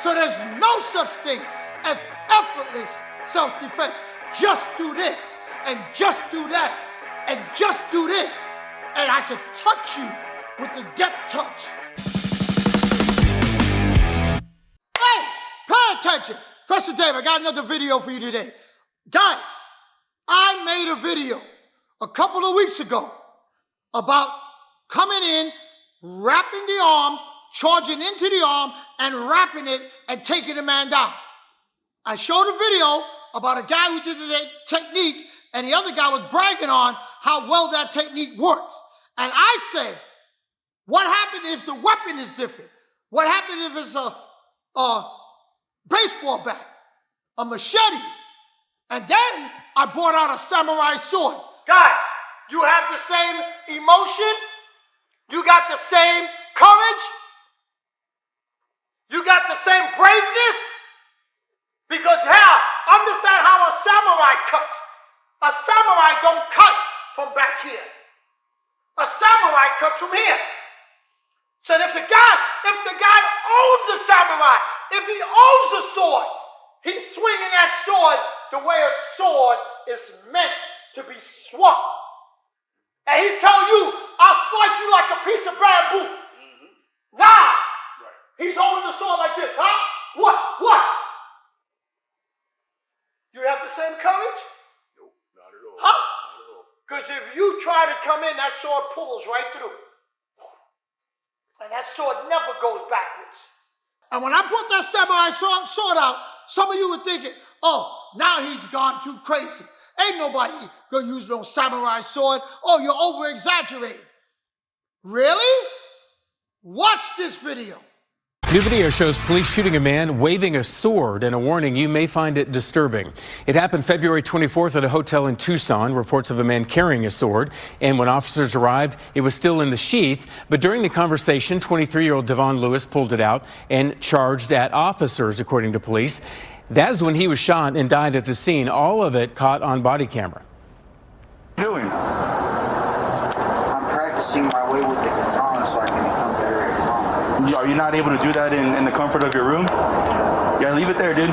So there's no such thing as effortless self-defense. Just do this, and just do that, and just do this, and I can touch you with the death touch. Hey, pay attention. Professor Dave, I got another video for you today. Guys, I made a video a couple of weeks ago about coming in, wrapping the arm, charging into the arm, and wrapping it and taking the man down. I showed a video about a guy who did the technique, and the other guy was bragging on how well that technique works. And I said, what happened if the weapon is different? What happened if it's a baseball bat, a machete? And then I brought out a samurai sword. Guys, you have the same emotion? You got the same courage? You got the same braveness? Because hell, understand how a samurai cuts. A samurai don't cut from back here. A samurai cuts from here. So if the guy owns a samurai, if he owns a sword, he's swinging that sword the way a sword is meant to be swung. And he's telling you, I'll slice you like a piece of bamboo. Mm-hmm. Nah, he's holding the sword like this, huh? What? You have the same courage? Nope, not at all. Huh? Not at all. Because if you try to come in, that sword pulls right through. And that sword never goes backwards. And when I brought that samurai sword out, some of you were thinking, oh, now he's gone too crazy. Ain't nobody gonna use no samurai sword. Oh, you're over-exaggerating. Really? Watch this video. New video shows police shooting a man waving a sword, and a warning, you may find it disturbing. It happened February 24th at a hotel in Tucson. Reports of a man carrying a sword, and when officers arrived, it was still in the sheath. But during the conversation, 23-year-old Devon Lewis pulled it out and charged at officers, according to police. That's when he was shot and died at the scene. All of it caught on body camera. What are you doing? I'm practicing my way with the katana so I can become better at combat. Are you not able to do that in the comfort of your room? Yeah, leave it there, dude.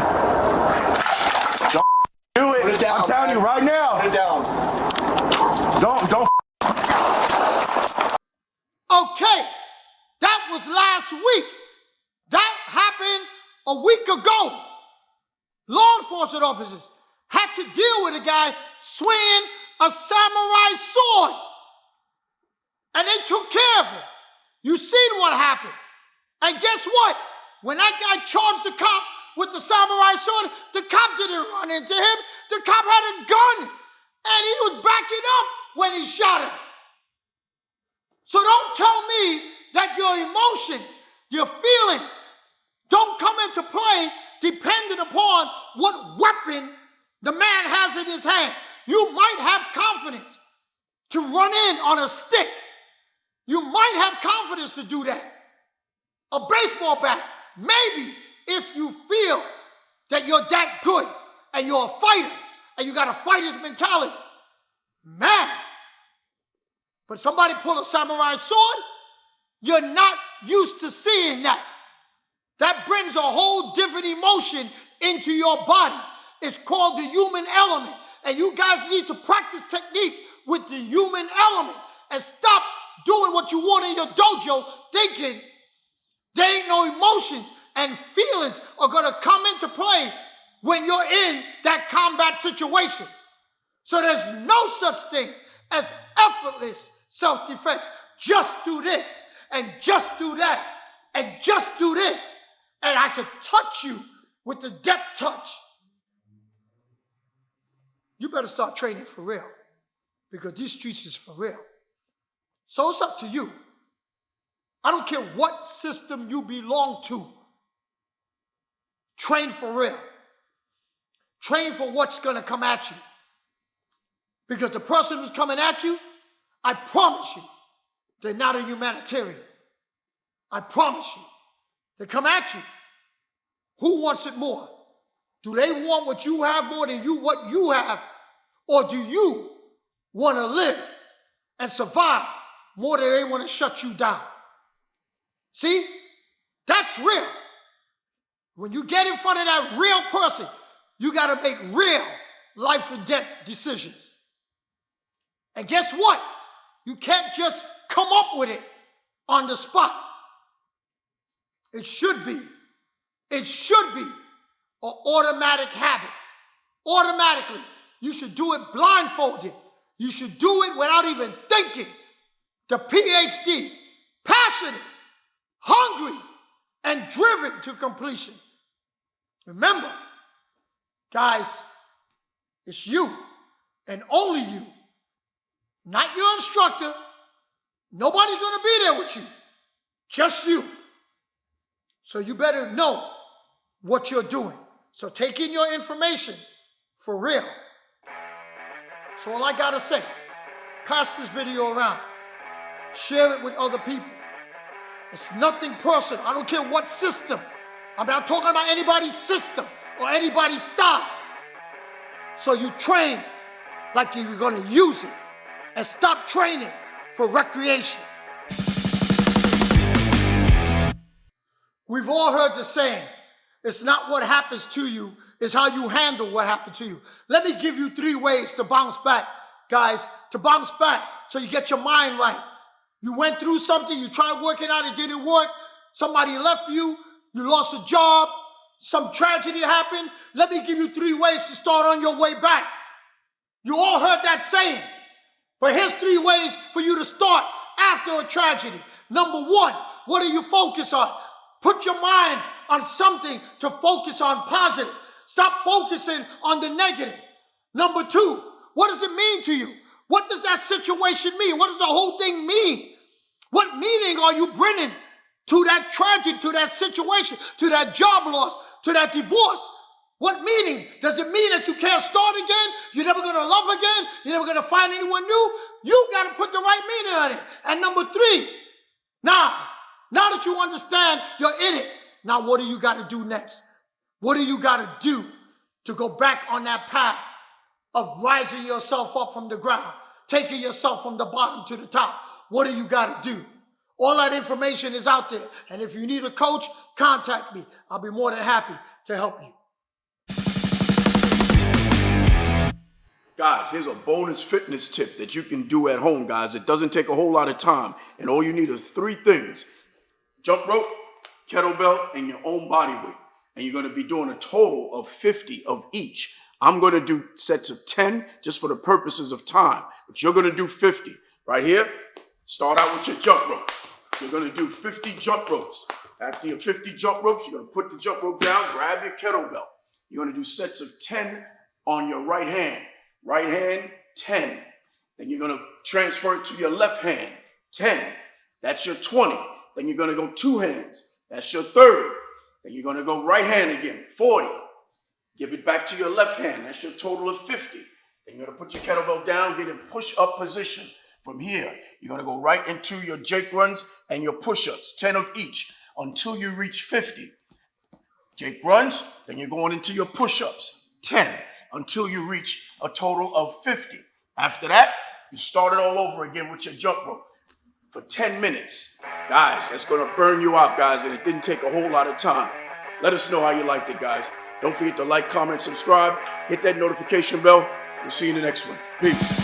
Don't do it. Put it down, I'm telling man. you right now. Put it down. Don't. Okay, that was last week. That happened a week ago. Law enforcement officers had to deal with a guy swinging a samurai sword. And they took care of him. You seen what happened. And guess what? When that guy charged the cop with the samurai sword, the cop didn't run into him. The cop had a gun. And he was backing up when he shot him. So don't tell me that your emotions, your feelings, don't come into play depending upon what weapon the man has in his hand. You might have confidence to run in on a stick. You might have confidence to do that. A baseball bat, maybe if you feel that you're that good and you're a fighter and you got a fighter's mentality. Man, but somebody pull a samurai sword, you're not used to seeing that. That brings a whole different emotion into your body. It's called the human element. And you guys need to practice technique with the human element and stop doing what you want in your dojo thinking there ain't no emotions and feelings are gonna come into play when you're in that combat situation. So there's no such thing as effortless self-defense. Just do this and just do that and just do this. And I can touch you with the death touch. You better start training for real because these streets is for real. So it's up to you. I don't care what system you belong to. Train for real. Train for what's going to come at you. Because the person who's coming at you, I promise you, they're not a humanitarian. I promise you. They come at you. Who wants it more? Do they want what you have more than what you have? Or do you want to live and survive more than they want to shut you down? See? That's real. When you get in front of that real person, you got to make real life and death decisions. And guess what? You can't just come up with it on the spot. It should be an automatic habit. Automatically. You should do it blindfolded. You should do it without even thinking. The PhD, passionate, hungry, and driven to completion. Remember, guys, it's you and only you, not your instructor. Nobody's going to be there with you, just you. So you better know what you're doing. So take in your information for real. So all I got to say, pass this video around. Share it with other people. It's nothing personal. I don't care what system. I'm not talking about anybody's system or anybody's style. So you train like you're going to use it and stop training for recreation. We've all heard the saying, it's not what happens to you, it's how you handle what happened to you. Let me give you 3 ways to bounce back, guys, to bounce back so you get your mind right. You went through something, you tried working out, it didn't work, somebody left you, you lost a job, some tragedy happened. Let me give you 3 ways to start on your way back. You all heard that saying, but here's 3 ways for you to start after a tragedy. Number 1, what do you focus on? Put your mind on something to focus on positive. Stop focusing on the negative. Number 2, what does it mean to you? What does that situation mean? What does the whole thing mean? What meaning are you bringing to that tragedy, to that situation, to that job loss, to that divorce? What meaning? Does it mean that you can't start again? You're never going to love again? You're never going to find anyone new? You got to put the right meaning on it. And number 3, now that you understand you're in it, now what do you got to do next? What do you got to do to go back on that path of rising yourself up from the ground, taking yourself from the bottom to the top? What do you got to do? All that information is out there. And if you need a coach, contact me. I'll be more than happy to help you. Guys, here's a bonus fitness tip that you can do at home, guys. It doesn't take a whole lot of time. And all you need is 3 things. Jump rope, kettlebell, and your own body weight. And you're going to be doing a total of 50 of each. I'm going to do sets of 10 just for the purposes of time. But you're going to do 50. Right here, start out with your jump rope. You're going to do 50 jump ropes. After your 50 jump ropes, you're going to put the jump rope down, grab your kettlebell. You're going to do sets of 10 on your right hand. Right hand, 10. Then you're going to transfer it to your left hand, 10. That's your 20. Then you're going to go 2 hands. That's your 30. Then you're going to go right hand again, 40. Give it back to your left hand. That's your total of 50. Then you're going to put your kettlebell down, get in push-up position. From here, you're going to go right into your Jake runs and your push-ups, 10 of each, until you reach 50. Jake runs, then you're going into your push-ups, 10, until you reach a total of 50. After that, you start it all over again with your jump rope for 10 minutes. Guys, that's going to burn you out, guys, and it didn't take a whole lot of time. Let us know how you liked it, guys. Don't forget to like, comment, subscribe, hit that notification bell. We'll see you in the next one. Peace.